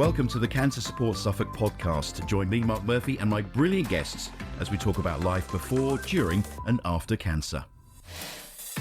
Welcome to the Cancer Support Suffolk podcast. Join me, Mark Murphy, and my brilliant guests as we talk about life before, during and after cancer.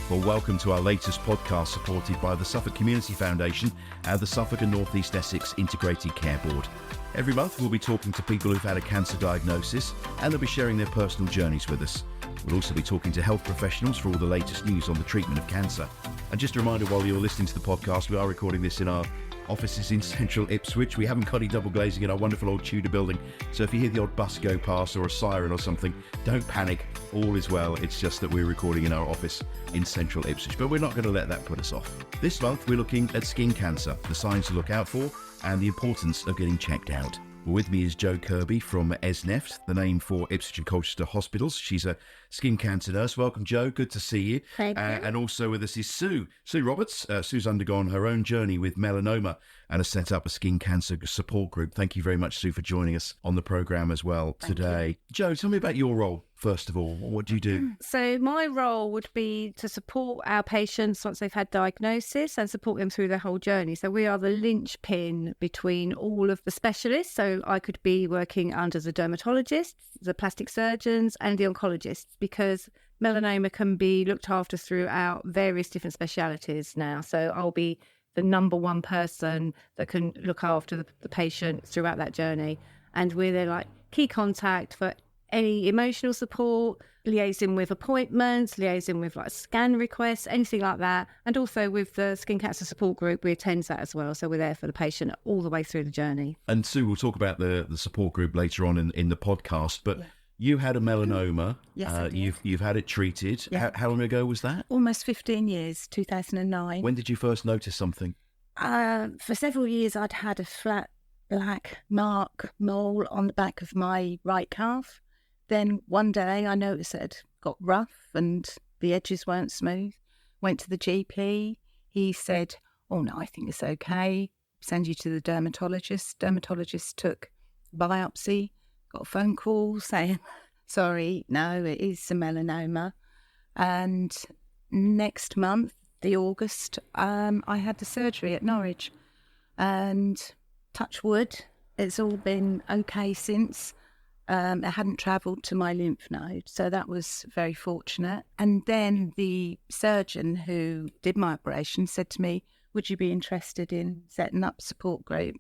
Well, welcome to our latest podcast supported by the Suffolk Community Foundation and the Suffolk and North East Essex Integrated Care Board. Every month we'll be talking to people who've had a cancer diagnosis and they'll be sharing their personal journeys with us. We'll also be talking to health professionals for all the latest news on the treatment of cancer. And just a reminder, while you're listening to the podcast, we are recording this in our offices in central Ipswich. We haven't got any double glazing in our wonderful old Tudor building, so if you hear the odd bus go past or a siren or something, don't panic, all is well. It's just that we're recording in our office in central Ipswich, but we're not going to let that put us off. This month we're looking at skin cancer, the signs to look out for and the importance of getting checked out. With me is Jo Kirby from ESNEFT, the name for Ipswich and Colchester Hospitals. She's a skin cancer nurse. Welcome, Jo. Good to see you. Thank you. And also with us is Sue Roberts. Sue's undergone her own journey with melanoma and has set up a skin cancer support group. Thank you very much, Sue, for joining us on the programme as well today. Jo, tell me about your role. First of all, what do you do? So my role would be to support our patients once they've had diagnosis and support them through their whole journey. So we are the linchpin between all of the specialists. So I could be working under the dermatologists, the plastic surgeons and the oncologists, because melanoma can be looked after throughout various different specialities now. So I'll be the number one person that can look after the patient throughout that journey. And we're their like key contact for any emotional support, liaising with appointments, liaising with like scan requests, anything like that. And also with the Skin Cancer Support Group, we attend that as well. So we're there for the patient all the way through the journey. And Sue, we'll talk about the support group later on in the podcast, but you had a melanoma. Yes, I did. You've had it treated. Yeah. How long ago was that? Almost 15 years, 2009. When did you first notice something? For several years, I'd had a flat black mole on the back of my right calf. Then one day I noticed it had got rough and the edges weren't smooth. Went to the GP. He said, "Oh no, I think it's okay. Send you to the dermatologist." Dermatologist took biopsy, got a phone call saying, "Sorry, no, it is a melanoma." And next month, the August, I had the surgery at Norwich. And touch wood, it's all been okay since. It hadn't travelled to my lymph node, so that was very fortunate. And then the surgeon who did my operation said to me, "Would you be interested in setting up a support group?"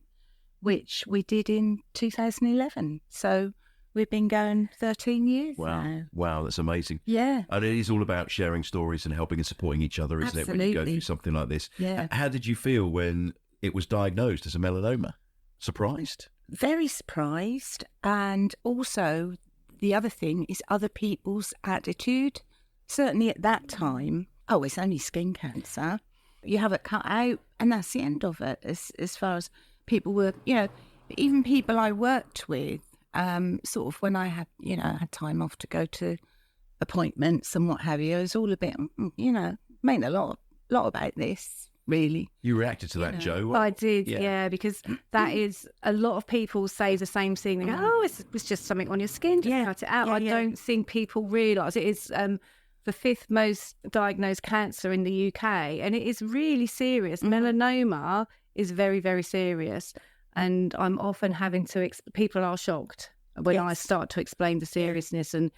Which we did in 2011. So we've been going 13 years now. Wow, that's amazing. Yeah. And it is all about sharing stories and helping and supporting each other, isn't it, when you go through something like this? Yeah. How did you feel when it was diagnosed as a melanoma? Surprised? Very surprised. And also, the other thing is other people's attitude. Certainly at that time, oh, it's only skin cancer. You have it cut out and that's the end of it. As far as people were, even people I worked with, sort of when I had time off to go to appointments and what have you, it was all a bit, made a lot about this. Really. You reacted to that, Jo? I did, yeah, because that is, a lot of people say the same thing. They go, "Oh, it was just something on your skin, just cut it out." I don't think people realise it is the fifth most diagnosed cancer in the UK, and it is really serious. Melanoma is very, very serious, and I'm often having to, people are shocked when I start to explain the seriousness. And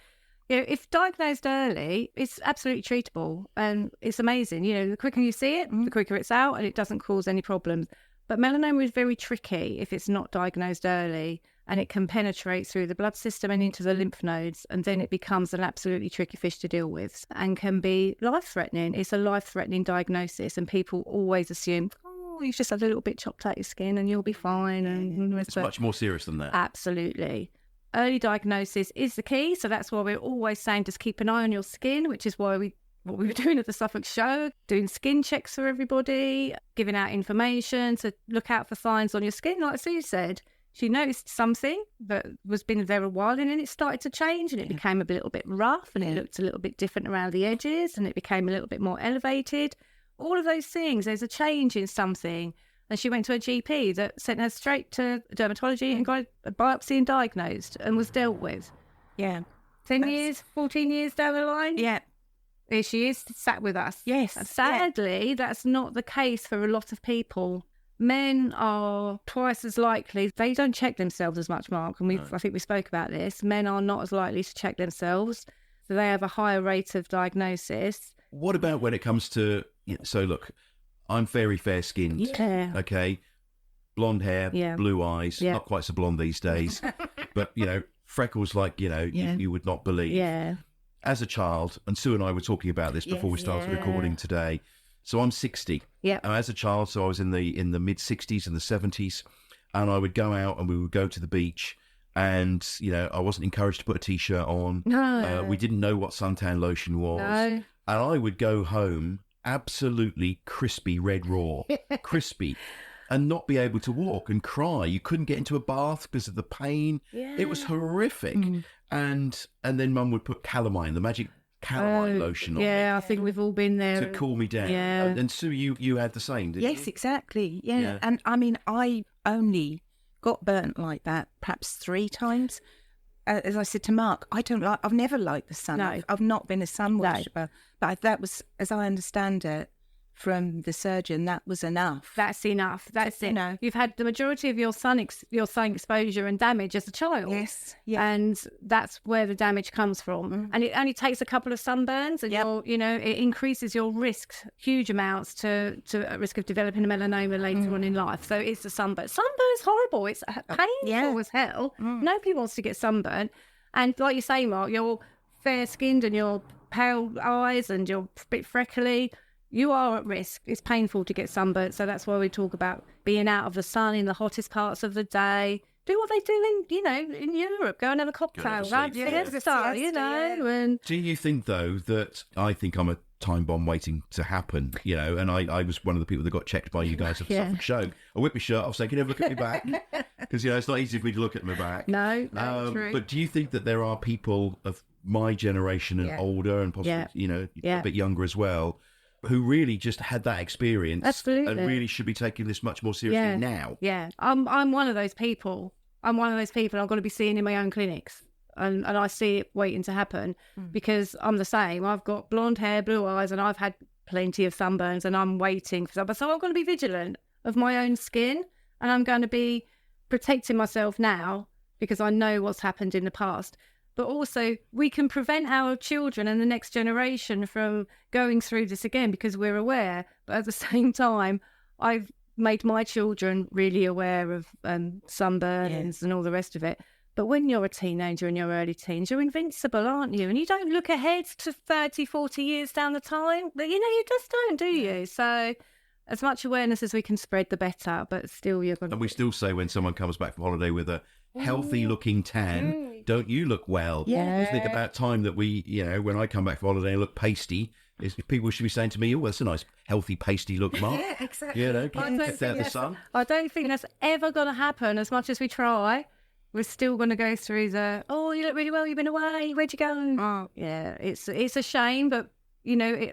if diagnosed early, it's absolutely treatable and it's amazing. The quicker you see it, the quicker it's out and it doesn't cause any problems. But melanoma is very tricky if it's not diagnosed early, and it can penetrate through the blood system and into the lymph nodes, and then it becomes an absolutely tricky fish to deal with and can be life-threatening. It's a life-threatening diagnosis, and people always assume, "Oh, you've just had a little bit chopped out your skin and you'll be fine." And it's much more serious than that. Absolutely. Early diagnosis is the key, so that's why we're always saying just keep an eye on your skin, which is why what we were doing at the Suffolk show, doing skin checks for everybody, giving out information to look out for signs on your skin. Like Sue said, she noticed something that was been there a while, and then it started to change, and it became a little bit rough, and it looked a little bit different around the edges, and it became a little bit more elevated. All of those things, there's a change in something. And she went to a GP that sent her straight to dermatology and got a biopsy and diagnosed and was dealt with. Yeah. 10 years, 14 years down the line. Yeah. Here she is, sat with us. Yes. And sadly, that's not the case for a lot of people. Men are twice as likely. They don't check themselves as much, Mark, and I think we spoke about this. Men are not as likely to check themselves, so they have a higher rate of diagnosis. What about when it comes to... So look, I'm very fair-skinned. Yeah. Okay. Blonde hair, blue eyes, not quite so blonde these days, but, freckles like, you would not believe. Yeah. As a child, and Sue and I were talking about this before we started recording today. So I'm 60. Yeah. As a child, so I was in the mid-60s and the 70s, and I would go out and we would go to the beach, and, I wasn't encouraged to put a T-shirt on. No. We didn't know what suntan lotion was. No. And I would go home absolutely crispy red raw, crispy, and not be able to walk and cry. You couldn't get into a bath because of the pain. Yeah. It was horrific. And then Mum would put calamine, the magic calamine lotion on Yeah, I think we've all been there. to cool me down. Yeah. And Sue, you had the same, didn't you? Yes, exactly. Yeah. And I mean, I only got burnt like that perhaps 3 times. As I said to Mark, I've never liked the sun. No. I've not been a sun worshipper. But that was, as I understand it, from the surgeon, that was enough. That's enough. That's it. You've had the majority of your sun exposure and damage as a child. Yes. Yeah. And that's where the damage comes from. And it only takes a couple of sunburns, and it increases your risk huge amounts to risk of developing a melanoma later on in life. So it's a sunburn. Sunburn's horrible. It's painful as hell. Nobody wants to get sunburned. And like you say, Mark, you're fair skinned and you're pale eyes and you're a bit freckly. You are at risk. It's painful to get sunburnt. So that's why we talk about being out of the sun in the hottest parts of the day. Do what they do in Europe. Go and have a cocktail. And do you think, though, that I think I'm a time bomb waiting to happen, and I was one of the people that got checked by you guys at the Suffolk show. I whipped my shirt off saying, can you have a look at my back? Because, it's not easy for me to look at my back. No, true. But do you think that there are people of my generation and older and possibly, a bit younger as well, who really just had that experience and really should be taking this much more seriously now? Yeah, I'm one of those people. I'm going to be seeing in my own clinics. And I see it waiting to happen because I'm the same. I've got blonde hair, blue eyes, and I've had plenty of sunburns, and I'm waiting for something. So I'm going to be vigilant of my own skin, and I'm going to be protecting myself now because I know what's happened in the past. But also, we can prevent our children and the next generation from going through this again because we're aware. But at the same time, I've made my children really aware of sunburns and all the rest of it. But when you're a teenager in your early teens, you're invincible, aren't you? And you don't look ahead to 30, 40 years down the time. But, you just don't, do you? So as much awareness as we can spread, the better. But still, you're going to... And we still say when someone comes back from holiday with a healthy-looking tan, don't you look well? Yeah. Isn't it about time that we, when I come back from holiday and look pasty, people should be saying to me, oh, that's a nice, healthy, pasty look, Mark. Yeah, exactly. Get out the sun. I don't think that's ever going to happen as much as we try. We're still going to go through you look really well, you've been away, where'd you go? Oh, yeah, it's a shame, but,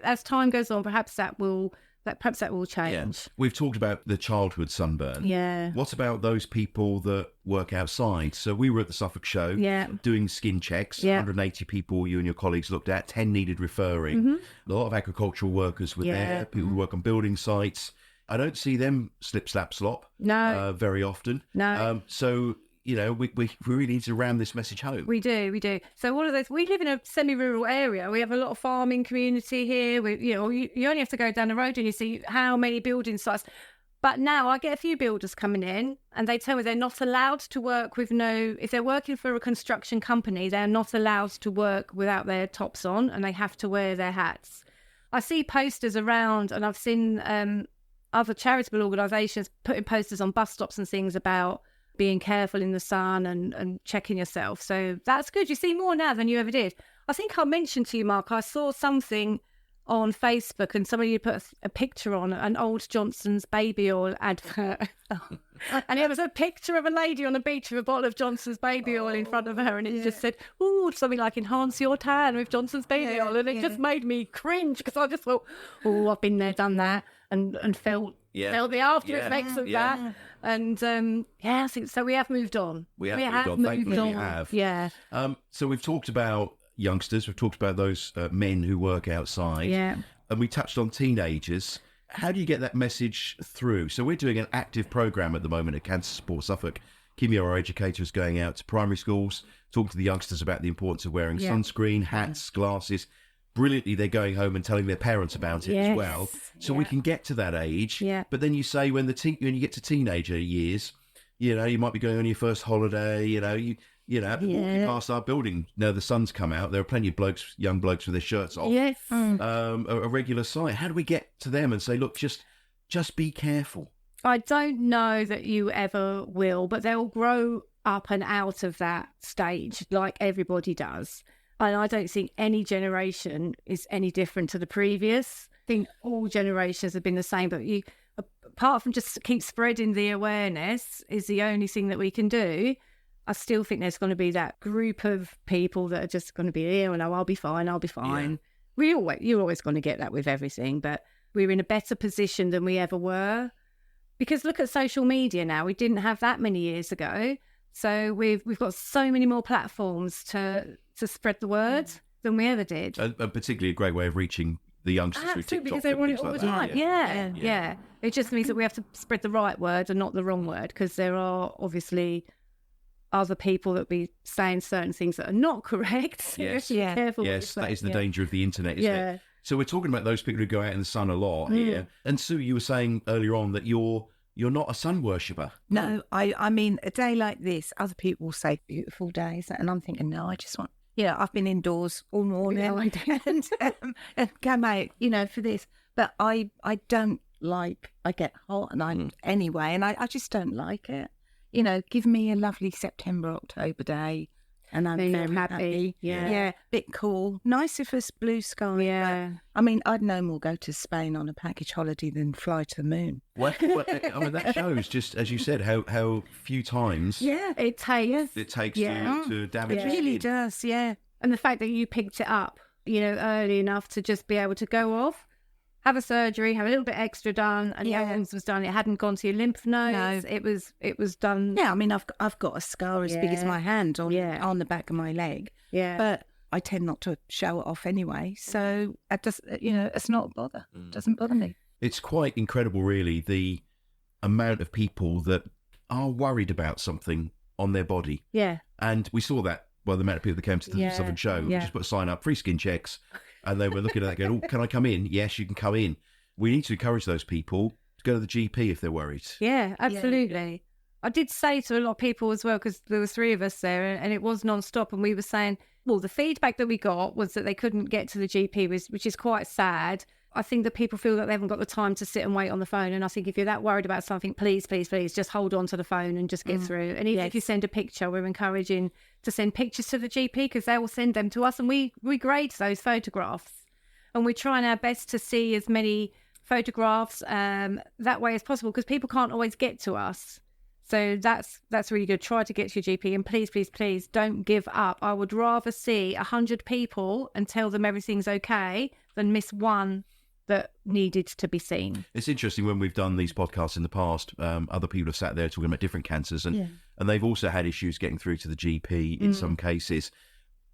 as time goes on, perhaps that will change. Yeah. We've talked about the childhood sunburn. Yeah. What about those people that work outside? So we were at the Suffolk show doing skin checks. 180 people you and your colleagues looked at, 10 needed referring. A lot of agricultural workers were there, people who work on building sites. I don't see them slip-slap-slop very often. No. So... we really need to ram this message home. We do. So all of those, we live in a semi-rural area. We have a lot of farming community here. You only have to go down the road and you see how many building sites. But now I get a few builders coming in and they tell me they're not allowed to work if they're working for a construction company, they're not allowed to work without their tops on and they have to wear their hats. I see posters around and I've seen other charitable organisations putting posters on bus stops and things about being careful in the sun and checking yourself. So that's good. You see more now than you ever did. I think I mentioned to you, Mark, I saw something on Facebook and somebody put a picture on an old Johnson's baby oil advert. And it was a picture of a lady on the beach with a bottle of Johnson's baby oil in front of her. And it just said, something like enhance your tan with Johnson's baby oil. And it just made me cringe because I just thought, I've been there, done that and felt the after effects of that. And I think so. We have moved on. We have moved on. Thankfully, we have. Yeah. So we've talked about youngsters. We've talked about those men who work outside. Yeah. And we touched on teenagers. how do you get that message through? So we're doing an active program at the moment at Cancer Support Suffolk. Kimi, our educator, is going out to primary schools, talking to the youngsters about the importance of wearing sunscreen, hats, glasses. Brilliantly, they're going home and telling their parents about it as well. So we can get to that age. Yeah. But then you say when you get to teenager years, you know, you might be going on your first holiday, walking past our building. Now the sun's come out. There are plenty of young blokes with their shirts off. Yes. A regular sight. How do we get to them and say, look, just be careful? I don't know that you ever will, but they'll grow up and out of that stage like everybody does. And I don't think any generation is any different to the previous. I think all generations have been the same, but apart from just keep spreading the awareness is the only thing that we can do. I still think there's going to be that group of people that are just going to be here and I'll be fine. Yeah. You're always going to get that with everything, but we're in a better position than we ever were. Because look at social media now. We didn't have that many years ago. So we've got so many more platforms to spread the word than we ever did. And particularly a great way of reaching the youngsters through TikTok. Because they want it all the time. Yeah. It just means that we have to spread the right word and not the wrong word, because there are obviously other people that be saying certain things that are not correct. So yes. be careful. Yes, that is the danger of the internet, isn't it? So we're talking about those people who go out in the sun a lot here. And Sue, you were saying earlier on that you're not a sun worshipper. No, I mean, a day like this, other people will say beautiful days, and I'm thinking, no, I just want, I've been indoors all morning and come out, for this. But I don't like, I get hot and anyway, and I just don't like it. Give me a lovely September, October day. And I'm very happy. Yeah. Bit cool. Nice if it's blue sky. Yeah. I mean, I'd no more go to Spain on a package holiday than fly to the moon. Well, I mean, that shows, just as you said, how few times it takes to damage it. It really does, yeah. And the fact that you picked it up, early enough to just be able to go off, have a surgery, have a little bit extra done, and once was done, it hadn't gone to your lymph nodes. No. It was done. Yeah, I mean, I've got a scar as big as my hand on the back of my leg. Yeah, but I tend not to show it off anyway, so it does. It's not a bother. It doesn't bother me. It's quite incredible, really, the amount of people that are worried about something on their body. Yeah, and we saw that. Well, the amount of people that came to the Southern Show, just put a sign up, free skin checks. And they were looking at that going, can I come in? Yes, you can come in. We need to encourage those people to go to the GP if they're worried. Yeah, absolutely. Yeah. I did say to a lot of people as well, because there were 3 of us there and it was non-stop. And we were saying, well, the feedback that we got was that they couldn't get to the GP, which is quite sad. I think that people feel that they haven't got the time to sit and wait on the phone. And I think if you're that worried about something, please, just hold on to the phone and just get through. And even if you send a picture, we're encouraging to send pictures to the GP, because they will send them to us and we grade those photographs. And we're trying our best to see as many photographs that way as possible, because people can't always get to us. So that's really good. Try to get to your GP, and please don't give up. I would rather see 100 people and tell them everything's okay than miss one that needed to be seen. It's interesting, when we've done these podcasts in the past, other people have sat there talking about different cancers, and they've also had issues getting through to the GP in some cases.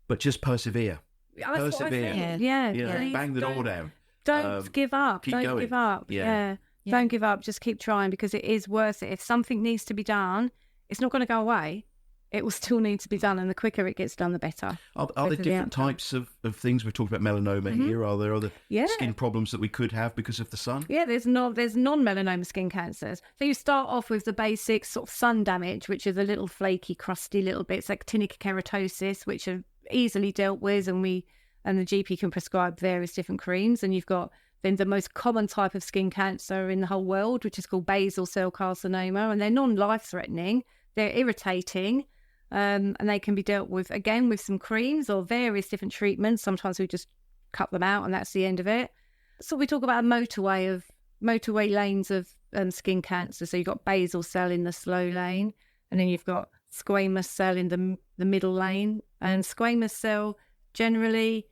But just persevere. Persevere. Yeah. Bang the door down. Don't give up. Don't give up. Yeah. Don't give up. Just keep trying, because it is worth it. If something needs to be done, it's not going to go away. It will still need to be done, and the quicker it gets done, the better. Are there different types of things? We've talked about melanoma here. Are there other skin problems that we could have because of the sun? Yeah, there's non-melanoma skin cancers. So you start off with the basic sort of sun damage, which is a little flaky, crusty little bits, like actinic keratosis, which are easily dealt with, and the GP can prescribe various different creams. And you've got then the most common type of skin cancer in the whole world, which is called basal cell carcinoma, and they're non-life-threatening. They're irritating. And they can be dealt with, again, with some creams or various different treatments. Sometimes we just cut them out and that's the end of it. So we talk about a motorway lanes of skin cancer. So you've got basal cell in the slow lane, and then you've got squamous cell in the middle lane. And squamous cell, generally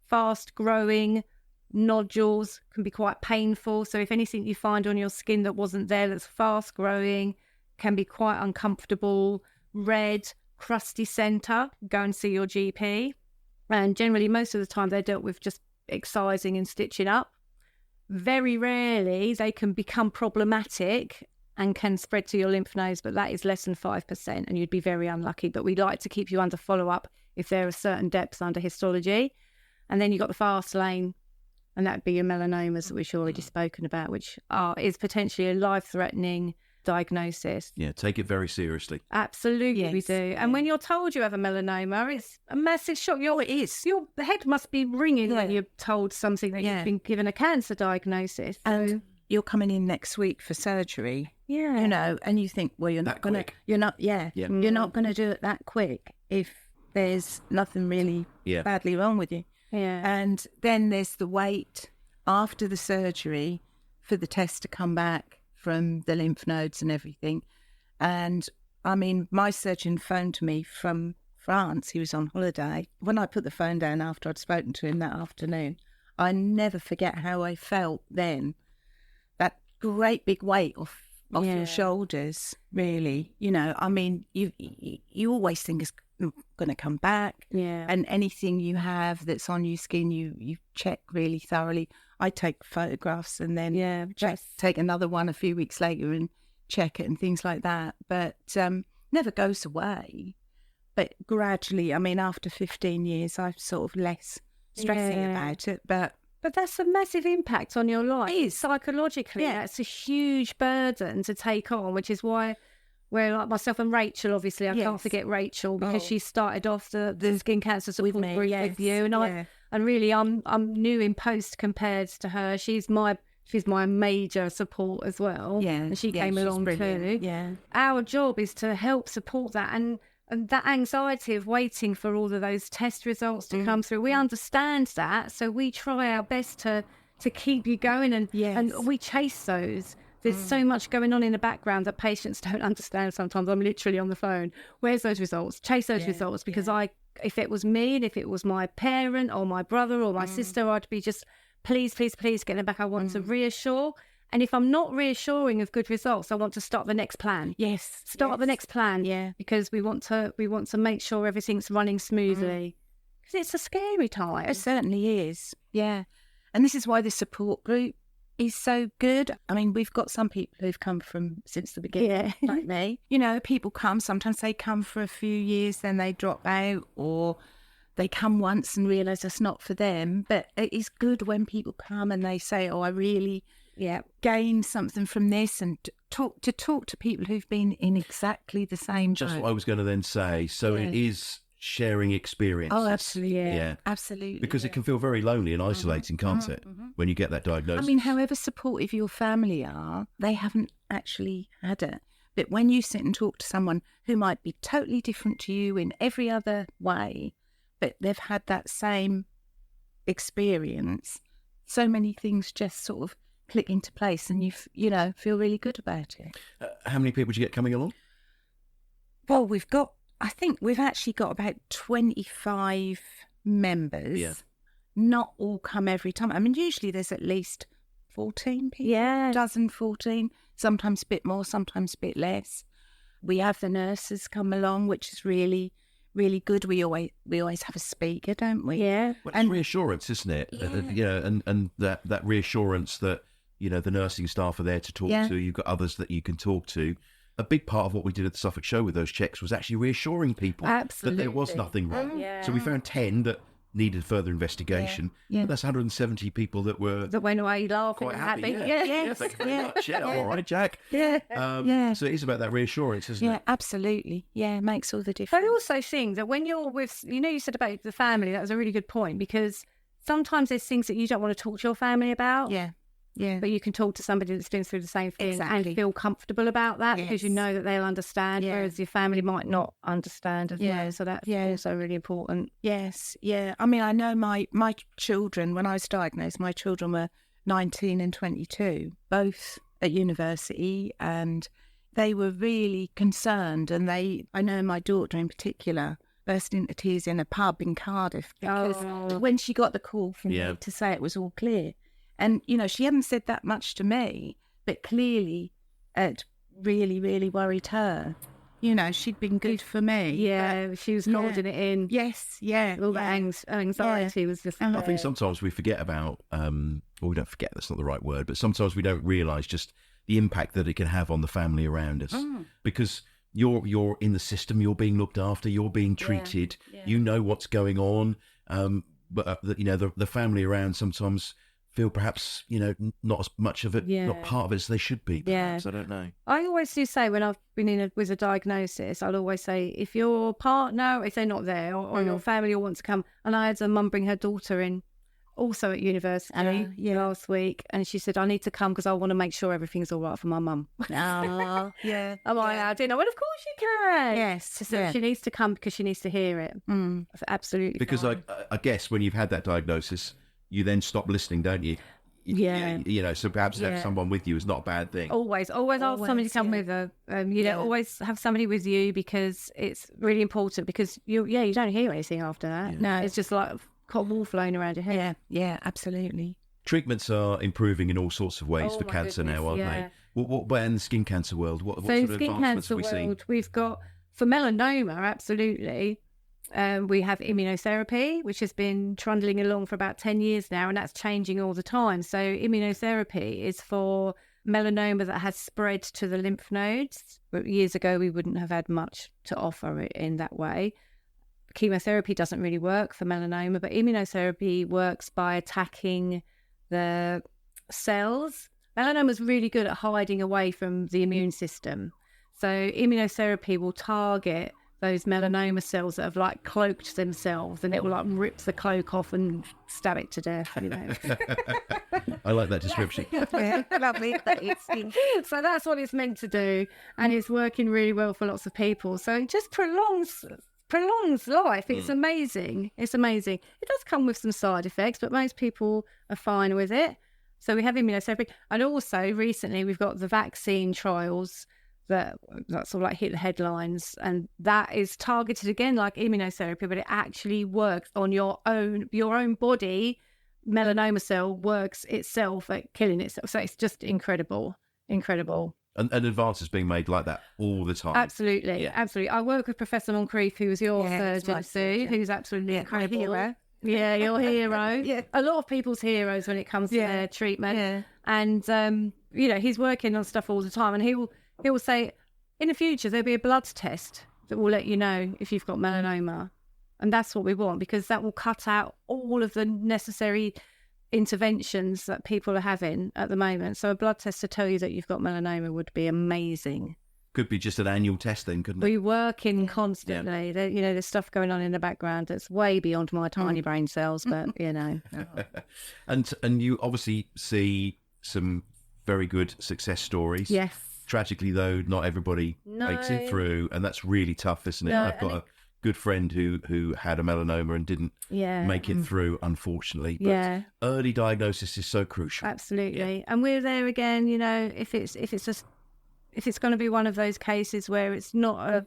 fast growing nodules, can be quite painful. So if anything you find on your skin that wasn't there, that's fast growing, can be quite uncomfortable, red, crusty centre, go and see your GP. And generally, most of the time, they're dealt with just excising and stitching up. very rarely they can become problematic and can spread to your lymph nodes, but that is less than 5%, and you'd be very unlucky. But we'd like to keep you under follow-up if there are certain depths under histology. And then you've got the fast lane, and that'd be your melanomas that we've already spoken about, which is potentially a life-threatening diagnosis. Yeah, take it very seriously. Absolutely, we do. And when you're told you have a melanoma, it's a massive shock. Your head must be ringing when you're told something that you've been given a cancer diagnosis. And you're coming in next week for surgery. Yeah. You know, and you think, well, you're not going to do it that quick if there's nothing really badly wrong with you. Yeah. And then there's the wait after the surgery for the test to come back from the lymph nodes and everything. And I mean, my surgeon phoned me from France. He was on holiday. When I put the phone down after I'd spoken to him that afternoon, I never forget how I felt then. That great big weight off your shoulders, really. You know, I mean, you always think it's going to come back. Yeah. And anything you have that's on your skin, you check really thoroughly. I take photographs and then take another one a few weeks later and check it and things like that. But never goes away. But gradually, I mean, after 15 years, I'm sort of less stressing about it. But that's a massive impact on your life. It is. Psychologically, that's a huge burden to take on, which is why like myself and Rachel, obviously, I can't forget Rachel because she started off the skin cancer support group with you. And really, I'm new in post compared to her. She's my major support as well. Yeah. And she came along too. Yeah. Our job is to help support that and that anxiety of waiting for all of those test results to come through. We understand that, so we try our best to keep you going and we chase those. There's so much going on in the background that patients don't understand sometimes. I'm literally on the phone. Where's those results? Chase those results because if it was me and if it was my parent or my brother or my sister, I'd be just, please, please, please get them back. I want to reassure. And if I'm not reassuring of good results, I want to start the next plan. Yes. Start the next plan. Yeah. Because we want to make sure everything's running smoothly. Because it's a scary time. It certainly is. Yeah. And this is why the support group is so good. I mean, we've got some people who've come from since the beginning, like me. You know, people come, sometimes they come for a few years, then they drop out, or they come once and realise it's not for them. But it is good when people come and they say, oh, I really gained something from this, and talk to people who've been in exactly the same Just boat. what I was going to then say. So it is sharing experience. Oh, absolutely. Yeah. Absolutely. Because it can feel very lonely and isolating, can't it, when you get that diagnosis? I mean, however supportive your family are, they haven't actually had it. But when you sit and talk to someone who might be totally different to you in every other way, but they've had that same experience, so many things just sort of click into place and you feel really good about it. How many people do you get coming along? Well, I think we've actually got about 25 members. Yeah. Not all come every time. I mean, usually there's at least 14 people. Yeah. 14, sometimes a bit more, sometimes a bit less. We have the nurses come along, which is really, really good. We always have a speaker, don't we? Yeah. Well, it's reassurance, isn't it? And that reassurance that, the nursing staff are there to talk to. You've got others that you can talk to. A big part of what we did at the Suffolk show with those checks was actually reassuring people that there was nothing wrong. Yeah. So we found 10 that needed further investigation. But that's 170 people that went away laughing quite and happy. happy. Thank you very much. Yeah, all right, Jack. Yeah. So it is about that reassurance, isn't it? Yeah, absolutely. Yeah, it makes all the difference. I also think that when you're with, you said about the family, that was a really good point, because sometimes there's things that you don't want to talk to your family about. Yeah. But you can talk to somebody that's been through the same thing and feel comfortable about that because you know that they'll understand, whereas your family might not understand as well. So that's also really important. Yes, yeah. I mean, I know my children, when I was diagnosed, my children were 19 and 22, both at university, and they were really concerned. And I know my daughter in particular burst into tears in a pub in Cardiff because when she got the call from me to say it was all clear. And, she hadn't said that much to me, but clearly it really, really worried her. You know, she'd been good for me. Yeah, she was holding it in. Yes, yeah. All that anxiety was just... I think sometimes we forget about, or we don't forget, that's not the right word, but sometimes we don't realise just the impact that it can have on the family around us. Because you're in the system, you're being looked after, you're being treated, you know what's going on, but the family around sometimes feel perhaps, not as much of it, not part of it as they should be, perhaps. I don't know. I always do say when I've been with a diagnosis, I'll always say, if your partner, if they're not there, or your family all want to come, and I had a mum bring her daughter in, also at university last week, and she said, I need to come because I want to make sure everything's all right for my mum. Oh, yeah. Am I allowed to? Well, of course you can. Yes. So she needs to come because she needs to hear it. That's absolutely because fine. I guess when you've had that diagnosis, you then stop listening, don't you? So perhaps to have someone with you is not a bad thing. Always ask somebody to come with her. Always have somebody with you, because it's really important, because you don't hear anything after that. No, it's just like cotton wool flowing around your head. Yeah, absolutely. Treatments are improving in all sorts of ways for cancer now, aren't they? What about in the skin cancer world? What sort of advancements have we seen? We've got, for melanoma, absolutely. We have immunotherapy, which has been trundling along for about 10 years now, and that's changing all the time. So immunotherapy is for melanoma that has spread to the lymph nodes. But years ago, we wouldn't have had much to offer it in that way. Chemotherapy doesn't really work for melanoma, but immunotherapy works by attacking the cells. Melanoma is really good at hiding away from the immune system. So immunotherapy will target those melanoma cells that have like cloaked themselves, and it will like rip the cloak off and stab it to death. I like that description. Lovely. So that's what it's meant to do, and it's working really well for lots of people. So it just prolongs life. It's amazing. It's amazing. It does come with some side effects, but most people are fine with it. So we have immunotherapy, and also recently we've got the vaccine trials that's all like hit the headlines, and that is targeted again like immunotherapy, but it actually works on your own body. Melanoma cell works itself at killing itself, so it's just incredible. And advances being made like that all the time. Absolutely. I work with Professor Moncrief, who was your surgeon, Sue, who's absolutely incredible. Hero. Yeah, your hero. A lot of people's heroes when it comes to their treatment. And he's working on stuff all the time, and he will say, in the future, there'll be a blood test that will let you know if you've got melanoma. And that's what we want, because that will cut out all of the necessary interventions that people are having at the moment. So a blood test to tell you that you've got melanoma would be amazing. Could be just an annual test then, couldn't it? We're working constantly. There's stuff going on in the background that's way beyond my tiny brain cells, but, And you obviously see some very good success stories. Yes. Tragically, though, not everybody makes it through, and that's really tough, isn't it? I've got a good friend who had a melanoma and didn't make it through, unfortunately. But early diagnosis is so crucial. Absolutely. And we're there again, if it's going to be one of those cases where it's not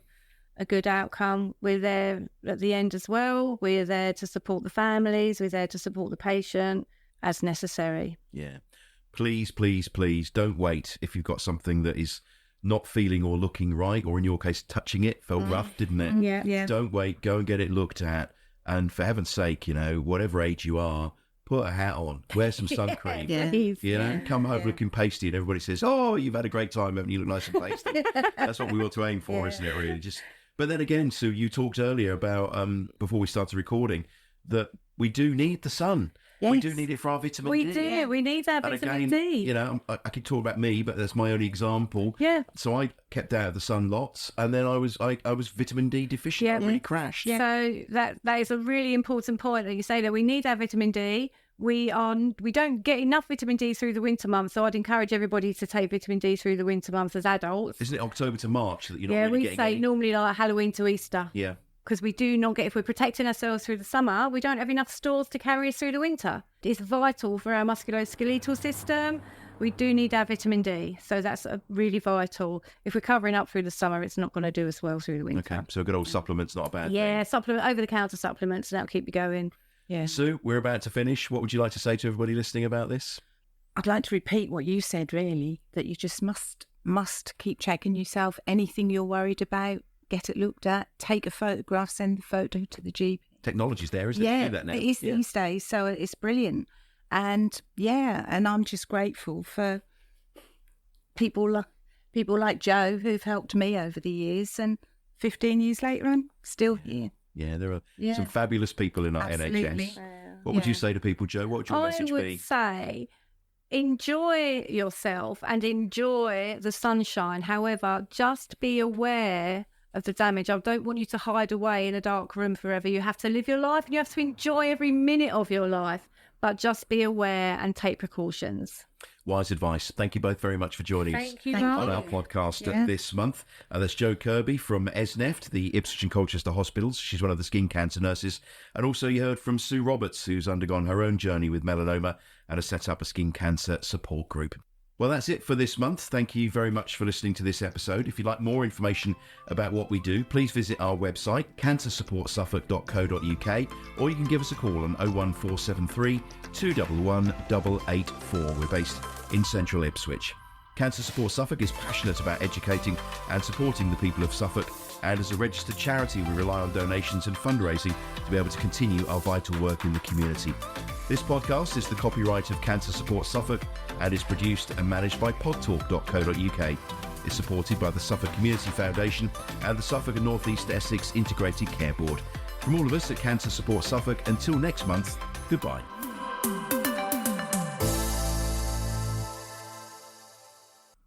a good outcome, we're there at the end as well. We're there to support the families. We're there to support the patient as necessary. Yeah. Please, please, please don't wait if you've got something that is not feeling or looking right, or in your case, touching it felt rough, didn't it? Yeah. Don't wait. Go and get it looked at. And for heaven's sake, whatever age you are, put a hat on, wear some sun cream. Come home looking pasty, and everybody says, "Oh, you've had a great time, haven't you? Look nice and pasty." That's what we want to aim for, isn't it? Really, But then again, Sue, you talked earlier about before we started recording that we do need the sun. Yes. We do need it for our vitamin D. We do. We need that vitamin D. I could talk about me, but that's my only example. Yeah. So I kept out of the sun lots, and then I was vitamin D deficient. I really crashed. Yeah. So that is a really important point that you say, that we need our vitamin D. We don't get enough vitamin D through the winter months, so I'd encourage everybody to take vitamin D through the winter months as adults. Isn't it October to March that you're not really getting? Yeah, we say normally like Halloween to Easter. Yeah. Because we do not get, if we're protecting ourselves through the summer, we don't have enough stores to carry us through the winter. It's vital for our musculoskeletal system. We do need our vitamin D. So that's really vital. If we're covering up through the summer, it's not going to do us well through the winter. Okay, so good old supplements, not a bad thing. Yeah, over-the-counter supplements, and that'll keep you going. Yeah. Sue, we're about to finish. What would you like to say to everybody listening about this? I'd like to repeat what you said, really, that you just must must keep checking yourself. Anything you're worried about, get it looked at, take a photograph, send the photo to the GP. Technology's there, isn't it? Yeah, to do that now. it is these days, so it's brilliant. And and I'm just grateful for people like Jo who've helped me over the years, and 15 years later, I'm still here. Yeah, there are some fabulous people in our NHS. What would you say to people, Jo? What would your message be? I would say enjoy yourself and enjoy the sunshine. However, just be aware of the damage. I don't want you to hide away in a dark room forever. You have to live your life and you have to enjoy every minute of your life, but just be aware and take precautions. Wise advice. Thank you both very much for joining us on our podcast this month. That's Jo Kirby from ESNEFT, the Ipswich and Colchester hospitals. She's one of the skin cancer nurses. And also you heard from Sue Roberts, who's undergone her own journey with melanoma and has set up a skin cancer support group. Well, that's it for this month. Thank you very much for listening to this episode. If you'd like more information about what we do, please visit our website, cancersupportsuffolk.co.uk, or you can give us a call on 01473 211 884. We're based in central Ipswich. Cancer Support Suffolk is passionate about educating and supporting the people of Suffolk, and as a registered charity, we rely on donations and fundraising to be able to continue our vital work in the community. This podcast is the copyright of Cancer Support Suffolk and is produced and managed by podtalk.co.uk. It's supported by the Suffolk Community Foundation and the Suffolk and North East Essex Integrated Care Board. From all of us at Cancer Support Suffolk, until next month, goodbye.